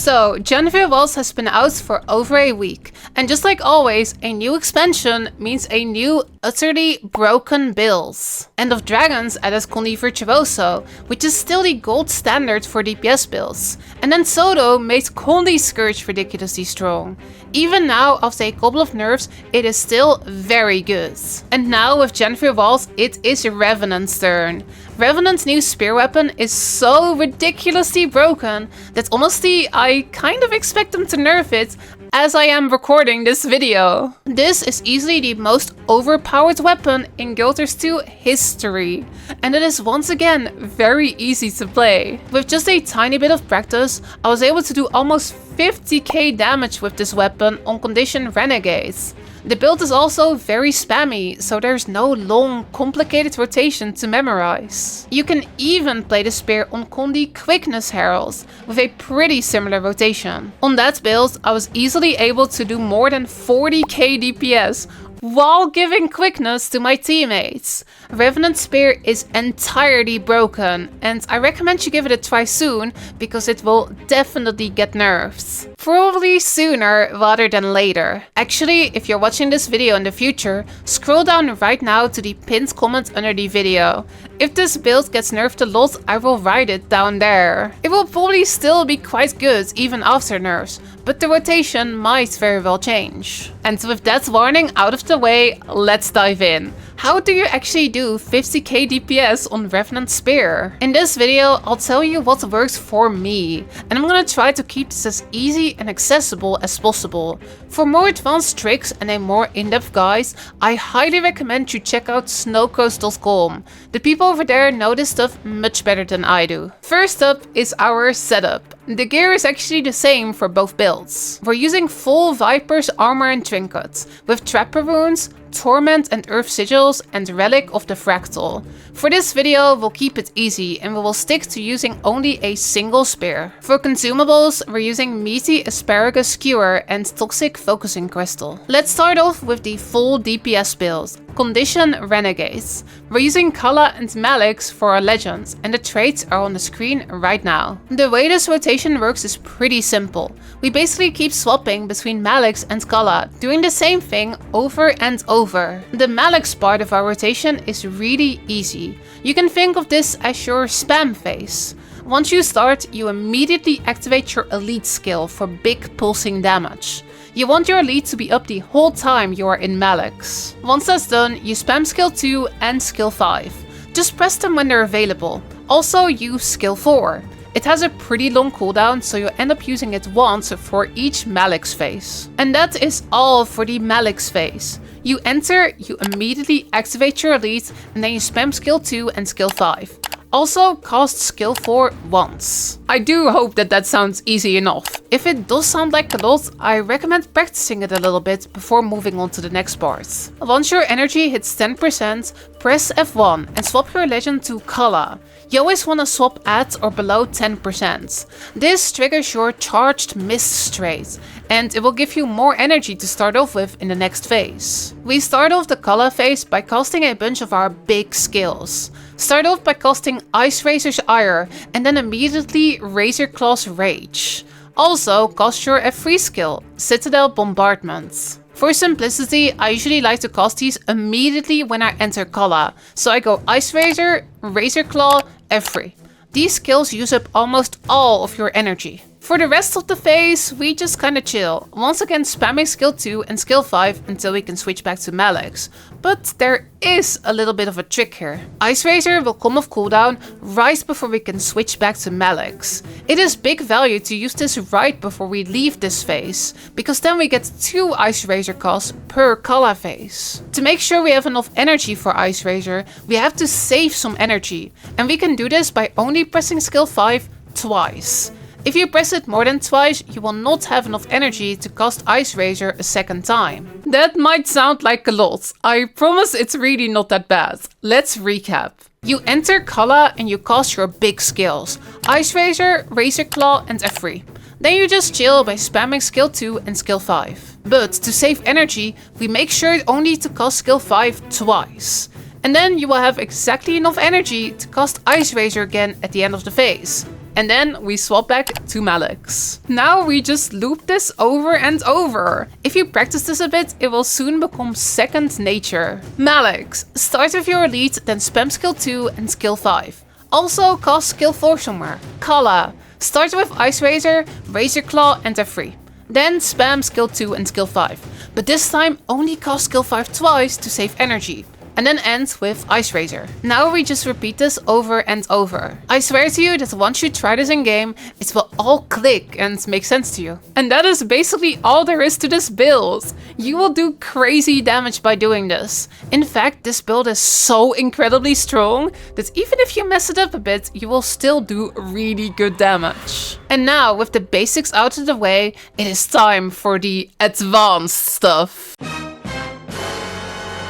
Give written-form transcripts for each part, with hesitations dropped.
So, Janthir Wilds has been out for over a week, and just like always, a new expansion means a new utterly broken builds. End of Dragons added Condi Virtuoso, which is still the gold standard for DPS builds, and then Soto made Condi Scourge ridiculously strong. Even now, after a couple of nerfs, it is still very good. And now with Janthir Wilds, it is Revenant's turn. Revenant's new spear weapon is so ridiculously broken that honestly I kind of expect them to nerf it as I am recording this video. This is easily the most overpowered weapon in Guild Wars 2 history, and it is once again very easy to play. With just a tiny bit of practice, I was able to do almost 50k damage with this weapon on condition Renegades. The build is also very spammy, so there's no long, complicated rotation to memorize. You can even play the spear on Condi Quickness Heralds, with a pretty similar rotation. On that build, I was easily able to do more than 40k DPS, while giving quickness to my teammates. Revenant Spear is entirely broken, and I recommend you give it a try soon, because it will definitely get nerfs. Probably sooner rather than later. Actually, if you're watching this video in the future, scroll down right now to the pinned comment under the video. If this build gets nerfed a lot, I will write it down there. It will probably still be quite good even after nerfs, but the rotation might very well change. And with that warning out of the way, let's dive in. How do you actually do 50k DPS on Revenant Spear? In this video, I'll tell you what works for me, and I'm gonna try to keep this as easy and accessible as possible. For more advanced tricks and a more in-depth guide, I highly recommend you check out Snowcrows.com. The people over there know this stuff much better than I do. First up is our setup. The gear is actually the same for both builds. We're using full Viper's armor and trinkets, with Trapper Wounds, Torment and Earth Sigils, and Relic of the Fractal. For this video, we'll keep it easy and we will stick to using only a single spear. For consumables, we're using Meaty Asparagus Skewer and Toxic Focusing Crystal. Let's start off with the full DPS build. Condition Renegades. We're using Kala and Malix for our legends, and the traits are on the screen right now. The way this rotation works is pretty simple. We basically keep swapping between Malix and Kala, doing the same thing over and over. The Malix part of our rotation is really easy. You can think of this as your spam phase. Once you start, you immediately activate your elite skill for big pulsing damage. You want your elite to be up the whole time you are in Malix. Once that's done, you spam skill 2 and skill 5. Just press them when they're available. Also use skill 4. It has a pretty long cooldown, so you end up using it once for each Malix phase. And that is all for the Malix phase. You enter, you immediately activate your elite, and then you spam skill 2 and skill 5. Also, cast skill 4 once. I do hope that that sounds easy enough. If it does sound like a lot, I recommend practicing it a little bit before moving on to the next part. Once your energy hits 10%, press F1 and swap your legend to Kala. You always want to swap at or below 10%. This triggers your Charged Mist trait, and it will give you more energy to start off with in the next phase. We start off the Kala phase by casting a bunch of our big skills. Start off by casting Ice Razor's Ire, and then immediately Razor Claw's Rage. Also, cast your F3 skill, Citadel Bombardment. For simplicity, I usually like to cast these immediately when I enter Kala, so I go Ice Razor, Razor Claw, F3. These skills use up almost all of your energy. For the rest of the phase, we just kinda chill, once again spamming skill 2 and skill 5 until we can switch back to Malix. But there is a little bit of a trick here. Ice Razor will come off cooldown right before we can switch back to Malix. It is big value to use this right before we leave this phase, because then we get 2 Ice Razor casts per Kala phase. To make sure we have enough energy for Ice Razor, we have to save some energy, and we can do this by only pressing skill 5 twice. If you press it more than twice, you will not have enough energy to cast Ice Razor a second time. That might sound like a lot. I promise it's really not that bad. Let's recap. You enter Kala and you cast your big skills. Ice Razor, Razor Claw and F3. Then you just chill by spamming skill 2 and skill 5. But to save energy, we make sure only to cast skill 5 twice. And then you will have exactly enough energy to cast Ice Razor again at the end of the phase. And then we swap back to Malix. Now we just loop this over and over. If you practice this a bit, it will soon become second nature. Malix. Start with your elite, then spam skill 2 and skill 5. Also cast skill 4 somewhere. Kala. Start with Ice Razor, Razor Claw and F3. Then spam skill 2 and skill 5. But this time only cast skill 5 twice to save energy. And then end with Ice Razor. Now we just repeat this over and over. I swear to you that once you try this in game, it will all click and make sense to you. And that is basically all there is to this build. You will do crazy damage by doing this. In fact, this build is so incredibly strong that even if you mess it up a bit, you will still do really good damage. And now, with the basics out of the way, it is time for the advanced stuff.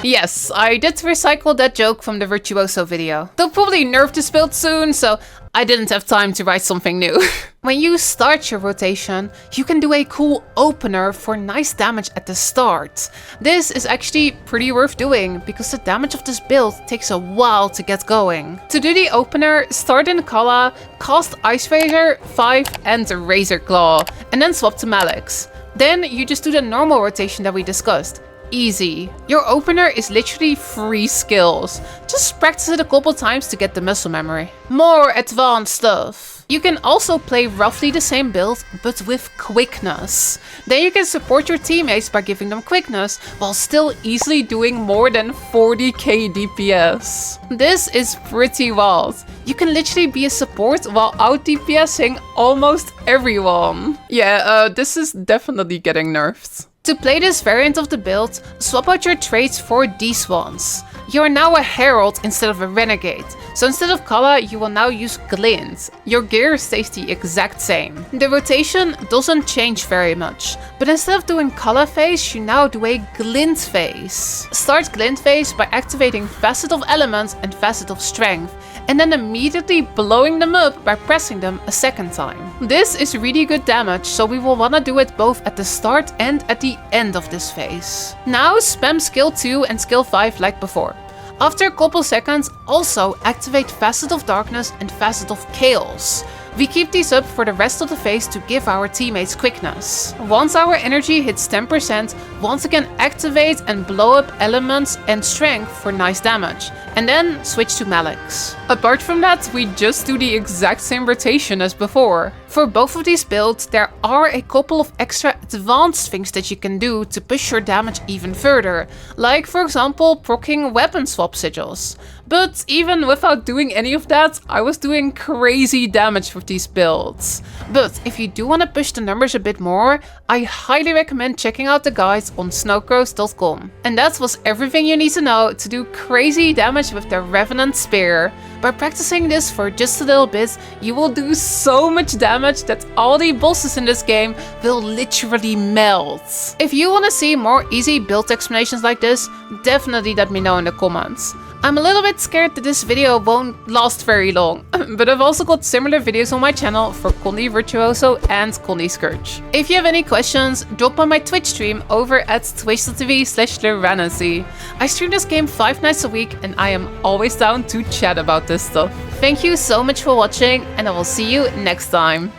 Yes, I did recycle that joke from the Virtuoso video. They'll probably nerf this build soon, so I didn't have time to write something new. When you start your rotation, you can do a cool opener for nice damage at the start. This is actually pretty worth doing, because the damage of this build takes a while to get going. To do the opener, start in Kala, cast Ice Razor, 5 and Razor Claw, and then swap to Malix. Then you just do the normal rotation that we discussed. Easy. Your opener is literally 3 skills. Just practice it a couple times to get the muscle memory. More advanced stuff. You can also play roughly the same build, but with Quickness. Then you can support your teammates by giving them Quickness, while still easily doing more than 40k DPS. This is pretty wild. You can literally be a support while out DPSing almost everyone. Yeah, this is definitely getting nerfed. To play this variant of the build, swap out your traits for these ones. You are now a Herald instead of a Renegade, so instead of Kala you will now use Glint. Your gear stays the exact same. The rotation doesn't change very much, but instead of doing Kala phase, you now do a Glint phase. Start Glint phase by activating Facet of Element and Facet of Strength, and then immediately blowing them up by pressing them a second time. This is really good damage, so we will wanna do it both at the start and at the end of this phase. Now spam skill 2 and skill 5 like before. After a couple seconds, also activate Facet of Darkness and Facet of Chaos. We keep these up for the rest of the phase to give our teammates Quickness. Once our energy hits 10%, once again activate and blow up Elements and Strength for nice damage, and then switch to Malix. Apart from that, we just do the exact same rotation as before. For both of these builds, there are a couple of extra advanced things that you can do to push your damage even further, like for example proccing weapon swap sigils. But even without doing any of that, I was doing crazy damage with these builds. But if you do want to push the numbers a bit more, I highly recommend checking out the guides on snowcrows.com. And that was everything you need to know to do crazy damage with the Revenant Spear. By practicing this for just a little bit, you will do so much damage that all the bosses in this game will literally melt. If you want to see more easy build explanations like this, definitely let me know in the comments. I'm a little bit scared that this video won't last very long, but I've also got similar videos on my channel for Condi Virtuoso and Condi Scourge. If you have any questions, drop by my Twitch stream over at twitch.tv/LeRanancy. I stream this game 5 nights a week and I am always down to chat about this stuff. Thank you so much for watching and I will see you next time.